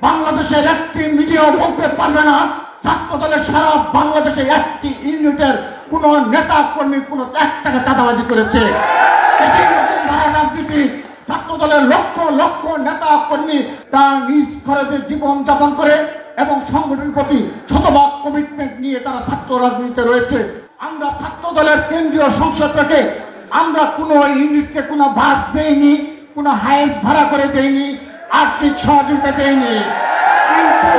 বাংলাদেশের একটি মিডিয়াও বলতে পারবে না ছাত্র দলের সারা বাংলাদেশে একটি ইউনিটের কোন নেতা কর্মী কোন 1 টাকা চাঁদাবাজি করেছে। এটি নতুন ধারার রাজনীতি। ছাত্র দলের লক্ষ লক্ষ নেতা কর্মী তার নিজ খরচে জীবন যাপন করে এবং সংগঠনের প্রতি শতভাগ কমিটমেন্ট নিয়ে তারা ছাত্র রাজনীতিতে রয়েছে। আমরা ছাত্র দলের কেন্দ্রীয় সংসদ থেকে আমরা কোনো ইউনিটকে কোনো বাস দেইনি, কোনো হাইস ভাড়া করে দেইনি, আর্থিক সহযোগিতা দেইনি। কিন্তু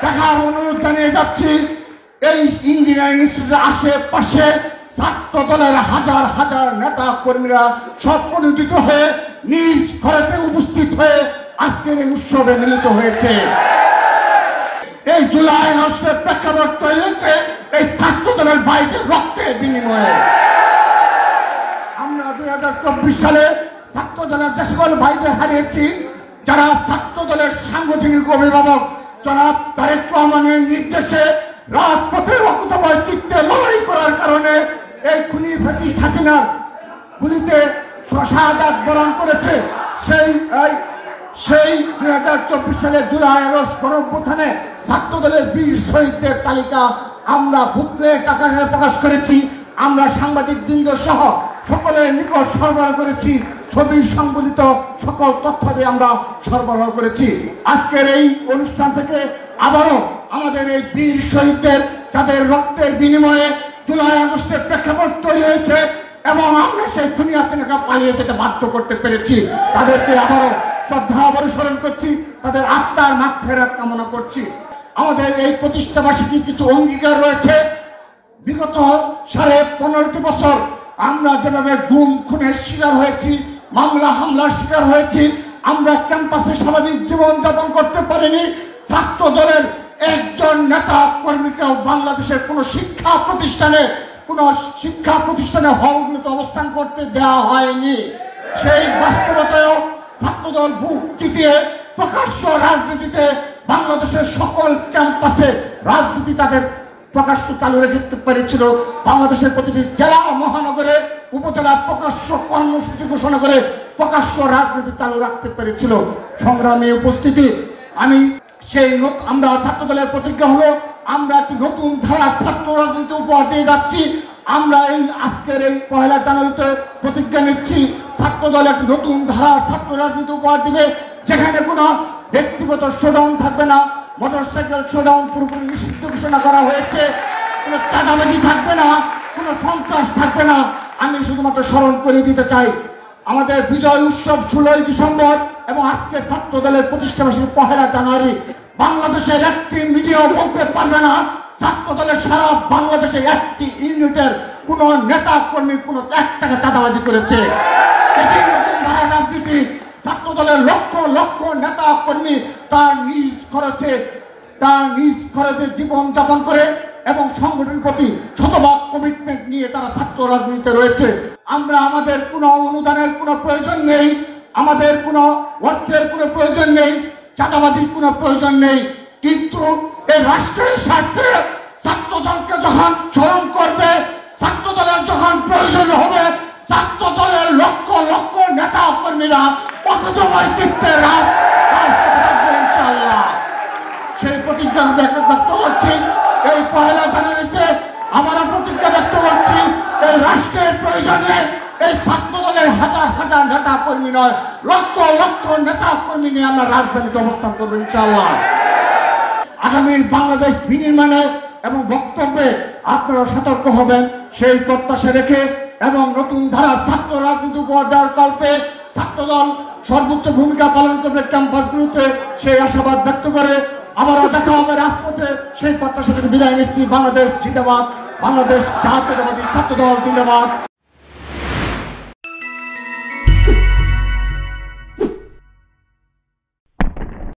দেখার অনুরোধ জানিয়ে যাচ্ছি, এই ইঞ্জিনিয়ারিং ইনস্টিটিউটের আশেপাশে ছাত্র দলের হাজার হাজার নেতা কর্মীরা স্বপ্রণোদিত হয়ে নিজ ঘরেতে উপস্থিত হয়ে আজকের এই উৎসবে মিলিত হয়েছে। এই জুলাই আগস্টের প্রেক্ষাপট তৈরি হয়েছে এই ছাত্র দলের বাইরে রক্তের বিনিময়ে। আমরা 2024 সালে ছাত্র দলের যে সকল ভাইদের হারিয়েছি, যারা ছাত্র দলের সাংগঠনিক অভিভাবক জনাব তারেক রহমানের নির্দেশে রাজপথে অকুতভয় চিত্তে লড়াই করার কারণে এই খুনি ফ্যাসিস্ট হাসিনার গুলিতে শাহাদাত বরণ করেছে, সেই 2024 সালে জুলাই আগস্ট গণঅভ্যুত্থানে ছাত্র দলের বীর শহীদদের তালিকা আমরা বুকলেট আকারে প্রকাশ করেছি। আমরা সাংবাদিক বৃন্দ সহ সকলের নিকট সরবরাহ করেছি, ছবি সংবলিত সকল তথ্য দিয়ে আমরা সরবরাহ করেছি। আজকের এই অনুষ্ঠান থেকে আবারও আমাদের এই বীর শহীদদের যাদের রক্তের বিনিময়ে জুলাই আগস্টের প্রেক্ষাপট তৈরি হয়েছে এবং আমরা সেই খুনি হাসিনাকে পালিয়ে যেতে বাধ্য করতে পেরেছি, তাদেরকে আবারও শ্রদ্ধা পরিস্মরণ করছি, তাদের আত্মার মাগফিরাত কামনা করছি। আমাদের এই প্রতিষ্ঠাবার্ষিকী কিছু অঙ্গীকার রয়েছে। বিগত 15.5 বছর আমরা যেভাবে গুম খুনের শিকার হয়েছি, মামলা হামলার শিকার হয়েছি, আমরা ক্যাম্পাসে স্বাভাবিক জীবন যাপন করতে পারিনি। ছাত্র দলের একজন নেতা কর্মীকেও বাংলাদেশের কোন শিক্ষা প্রতিষ্ঠানে হলগুলোতে অবস্থান করতে দেওয়া হয়নি। সেই বাস্তবতায়ও ছাত্রদল বুক চিতিয়ে প্রকাশ্য রাজনীতিতে বাংলাদেশের সকল ক্যাম্পাসে রাজনীতি তাদের প্রকাশ্য চালু রাখতে পেরেছিল। বাংলাদেশের প্রতিটি জেলা মহানগরে উপজেলা প্রকাশ্য কর্মসূচি ঘোষণা করে প্রকাশ্য রাজনীতি চালু রাখতে পেরেছিল। সংগ্রামী উপস্থিতি, আমরা ছাত্র দলের প্রতিজ্ঞা হলো আমরা একটি নতুন ধারা ছাত্র রাজনীতি উপহার দিয়ে যাচ্ছি। আমরা এই আজকের এই 1 জানুয়ারিতে প্রতিজ্ঞা নিচ্ছি, ছাত্র দল একটি নতুন ধারা ছাত্র রাজনীতি উপহার দিবে, যেখানে কোনো ব্যক্তিগত শোডাউন থাকবে না, মোটরসাইকেল শোডাউন পুরোপুরি নিষিদ্ধ ঘোষণা করা হয়েছে, কোনো চাঁদাবাজি থাকবে না, কোনো সন্ত্রাস থাকবে না। আমি শুধুমাত্র স্মরণ করে দিতে চাই, আমাদের বিজয় উৎসব 16 ডিসেম্বর এবং আজকে ছাত্র দলের প্রতিষ্ঠাবার্ষিকী 1 জানুয়ারি। বাংলাদেশের একটি মিডিয়াও বলতে পারবে না ছাত্র দলের সারা বাংলাদেশে একটি ইউনিটের কোন নেতা কর্মী কোন 1 টাকা চাঁদাবাজি করেছে। এটি নতুন ধারার রাজনীতি। ছাত্র দলের লক্ষ লক্ষ নেতা কর্মী তার নিজ খরচে জীবন যাপন করে এবং সংগঠনের প্রতি শতভাগ কমিটমেন্ট নিয়ে তারা ছাত্র রাজনীতিতে রয়েছে। আমরা আমাদের কোনো অনুদানের কোনো প্রয়োজন নেই, আমাদের কোনো অর্থের কোনো প্রয়োজন নেই, চাঁদাবাজির কোনো প্রয়োজন নেই, কিন্তু এই রাষ্ট্রের স্বার্থে ছাত্র দলকে যখন স্মরণ করবে, ছাত্র দলের যখন প্রয়োজন হবে, ছাত্র দলের লক্ষ লক্ষ নেতা কর্মীরা অকুতভয় চিত্তে ইনশাআল্লাহ সেই প্রতিজ্ঞা ব্যক্ত করছি। এই 1 জানুয়ারিতে আমরা প্রতিজ্ঞা ব্যক্ত করছি, এই রাষ্ট্রের প্রয়োজনে এই ছাত্র দলের হাজার হাজার নেতা কর্মী নয়, লক্ষ লক্ষ নেতা কর্মী নিয়ে আমরা রাজধানীতে অবস্থান করবো ইনশাআল্লাহ। আগামীর বাংলাদেশ বিনির্মাণে এবং বক্তব্যে আপনারা সতর্ক হবেন সেই প্রত্যাশা রেখে এবং নতুন ধারা ছাত্র রাজনীতি উপহার দেওয়ার কল্পে ছাত্রদল সর্বোচ্চ ভূমিকা পালন করবে ক্যাম্পাসগুলোতে, সেই আশাবাদ ব্যক্ত করে আবারও দেখা হবে রাজপথে সেই প্রত্যাশা থেকে বিদায় নিচ্ছি। বাংলাদেশ জিন্দাবাদ, বাংলাদেশ জাতীয়তাবাদী ছাত্রদল জিন্দাবাদ।